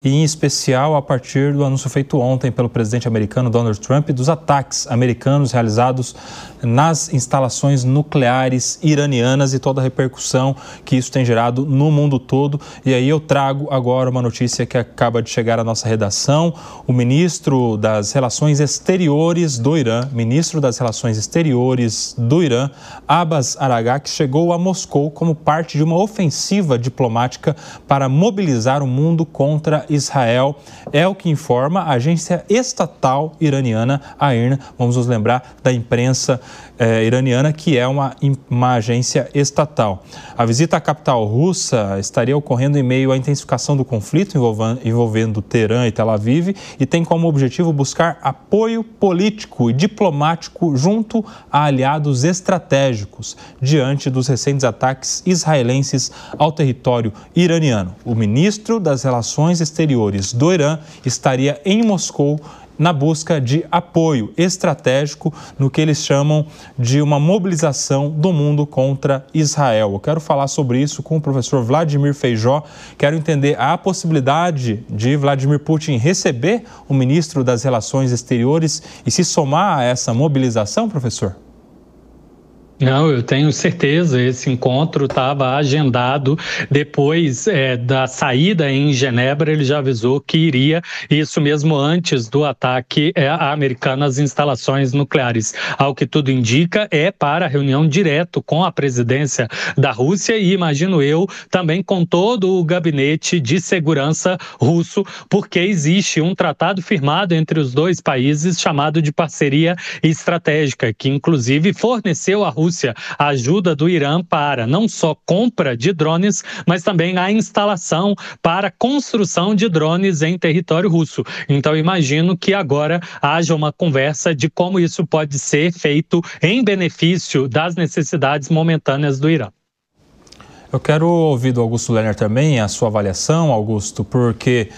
e em especial a partir do anúncio feito ontem pelo presidente americano Donald Trump dos ataques americanos realizados nas instalações nucleares iranianas e toda a repercussão que isso tem gerado no mundo todo. E aí eu trago agora uma notícia que acaba de chegar à nossa redação. O ministro das Relações Exteriores do Irã, Abbas Araghchi, chegou a Moscou como parte de uma ofensiva diplomática para mobilizar o mundo contra Israel. É o que informa a agência estatal iraniana, a IRNA. Vamos nos lembrar da imprensa iraniana, que é uma agência estatal. A visita à capital russa estaria ocorrendo em meio à intensificação do conflito envolvendo Teherã e Tel Aviv e tem como objetivo buscar apoio político e diplomático junto a aliados estratégicos diante dos recentes ataques israelenses ao território iraniano. O ministro das Relações Exteriores do Irã estaria em Moscou na busca de apoio estratégico no que eles chamam de uma mobilização do mundo contra Israel. Eu quero falar sobre isso com o professor Vladimir Feijó. Quero entender a possibilidade de Vladimir Putin receber o ministro das Relações Exteriores e se somar a essa mobilização, professor? Não, eu tenho certeza, esse encontro estava agendado depois da saída em Genebra, ele já avisou que iria, isso mesmo antes do ataque americano às instalações nucleares. Ao que tudo indica, é para reunião direto com a presidência da Rússia e, imagino eu, também com todo o gabinete de segurança russo, porque existe um tratado firmado entre os dois países chamado de parceria estratégica, que inclusive forneceu à Rússia a ajuda do Irã para não só compra de drones, mas também a instalação para construção de drones em território russo. Então, imagino que agora haja uma conversa de como isso pode ser feito em benefício das necessidades momentâneas do Irã. Eu quero ouvir do Augusto Lerner também a sua avaliação, Augusto, porque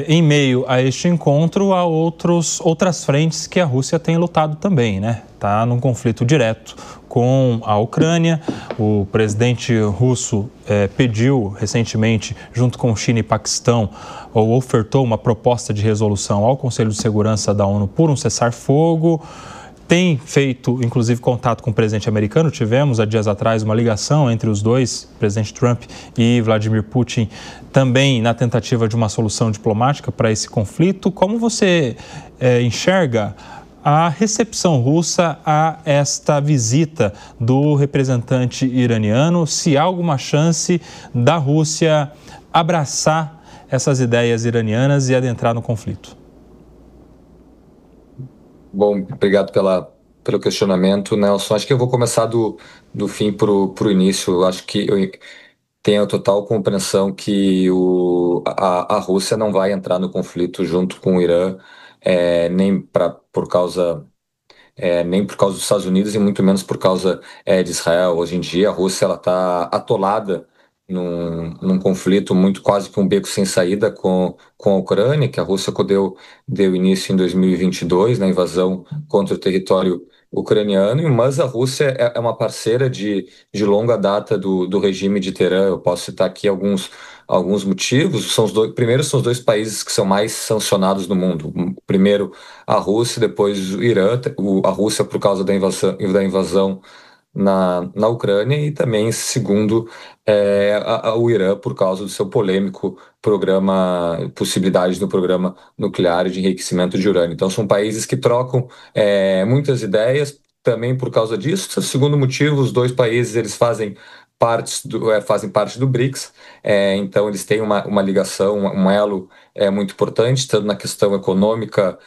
em meio a este encontro há outras frentes que a Rússia tem lutado também, né? Está num conflito direto com a Ucrânia. O presidente russo pediu recentemente, junto com China e Paquistão, ou ofertou uma proposta de resolução ao Conselho de Segurança da ONU por um cessar-fogo. Tem feito, inclusive, contato com o presidente americano. Tivemos, há dias atrás, uma ligação entre os dois, presidente Trump e Vladimir Putin, também na tentativa de uma solução diplomática para esse conflito. Como você enxerga a recepção russa a esta visita do representante iraniano? Se há alguma chance da Rússia abraçar essas ideias iranianas e adentrar no conflito? Bom, obrigado pelo questionamento, Nelson. Acho que eu vou começar do fim para o início. Eu acho que eu tenho a total compreensão que a Rússia não vai entrar no conflito junto com o Irã, nem por causa dos Estados Unidos e muito menos por causa de Israel. Hoje em dia, a Rússia está atolada num conflito muito quase que um beco sem saída com a Ucrânia, que a Rússia deu início em 2022, na invasão contra o território ucraniano, mas a Rússia é uma parceira de longa data do regime de Teherã. Eu posso citar aqui alguns motivos. Primeiro, são os dois países que são mais sancionados no mundo. Primeiro, a Rússia, depois o Irã. A Rússia por causa da invasão na Ucrânia e também, segundo, o Irã por causa do seu polêmico possibilidades no programa nuclear de enriquecimento de urânio. Então, são países que trocam muitas ideias também por causa disso. Segundo motivo, os dois países eles fazem parte do BRICS, então eles têm uma ligação, um elo muito importante, tanto na questão econômica,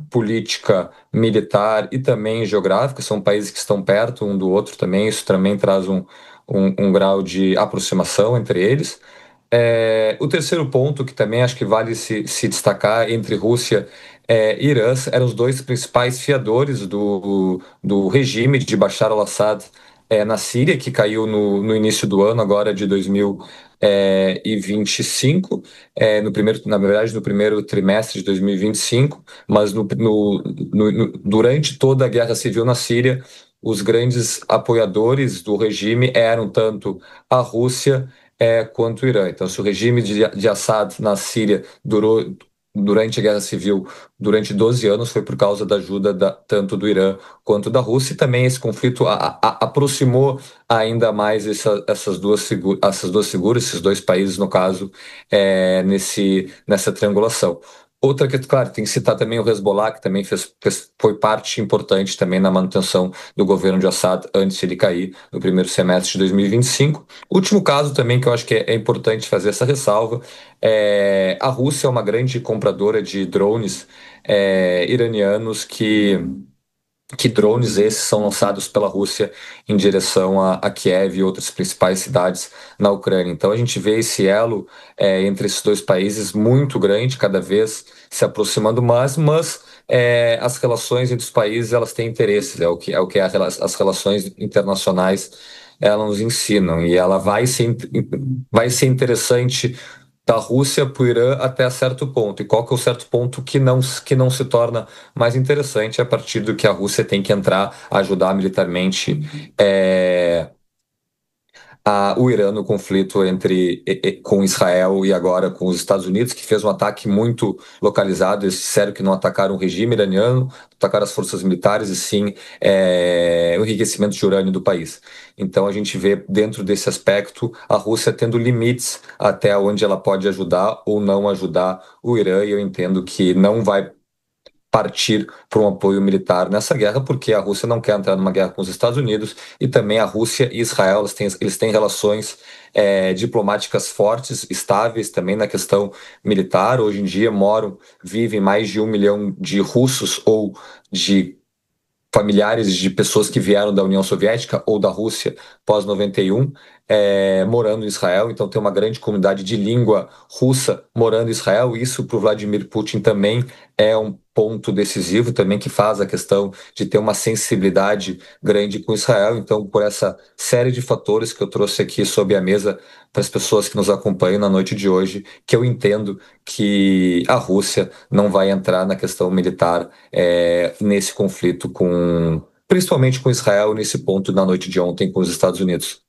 política, militar e também geográfica. São países que estão perto um do outro também, isso também traz um grau de aproximação entre eles. O terceiro ponto, que também acho que vale se destacar entre Rússia e Irã, eram os dois principais fiadores do regime de Bashar al-Assad na Síria, que caiu no início do ano, agora de 2025, na verdade no primeiro trimestre de 2025, mas durante toda a guerra civil na Síria, os grandes apoiadores do regime eram tanto a Rússia quanto o Irã. Então, se o regime de Assad na Síria durou durante a Guerra Civil, durante 12 anos, foi por causa da ajuda tanto do Irã quanto da Rússia, e também esse conflito aproximou ainda mais essas duas figuras, esses dois países, no caso, nessa triangulação. Outra que, claro, tem que citar também o Hezbollah, que também foi parte importante também na manutenção do governo de Assad antes de ele cair no primeiro semestre de 2025. Último caso também que eu acho que é importante fazer essa ressalva, a Rússia é uma grande compradora de drones iranianos que drones esses são lançados pela Rússia em direção a Kiev e outras principais cidades na Ucrânia. Então a gente vê esse elo entre esses dois países muito grande, cada vez se aproximando mais, mas as relações entre os países elas têm interesses, é o que as relações internacionais elas nos ensinam, e ela vai ser interessante da Rússia para o Irã até certo ponto. E qual que é o certo ponto que não se torna mais interessante a partir do que a Rússia tem que entrar, ajudar militarmente o Irã no conflito com Israel e agora com os Estados Unidos, que fez um ataque muito localizado. Eles disseram que não atacaram o regime iraniano, atacaram as forças militares, e sim o enriquecimento de urânio do país. Então a gente vê dentro desse aspecto a Rússia tendo limites até onde ela pode ajudar ou não ajudar o Irã, e eu entendo que não vai partir para um apoio militar nessa guerra, porque a Rússia não quer entrar numa guerra com os Estados Unidos, e também a Rússia e Israel eles têm relações diplomáticas fortes, estáveis também na questão militar. Hoje em dia vivem mais de 1 milhão de russos ou de familiares de pessoas que vieram da União Soviética ou da Rússia pós 91, morando em Israel. Então tem uma grande comunidade de língua russa morando em Israel. Isso para o Vladimir Putin também é um ponto decisivo, também que faz a questão de ter uma sensibilidade grande com Israel. Então, por essa série de fatores que eu trouxe aqui sobre a mesa para as pessoas que nos acompanham na noite de hoje, que eu entendo que a Rússia não vai entrar na questão militar nesse conflito principalmente com Israel, nesse ponto na noite de ontem com os Estados Unidos.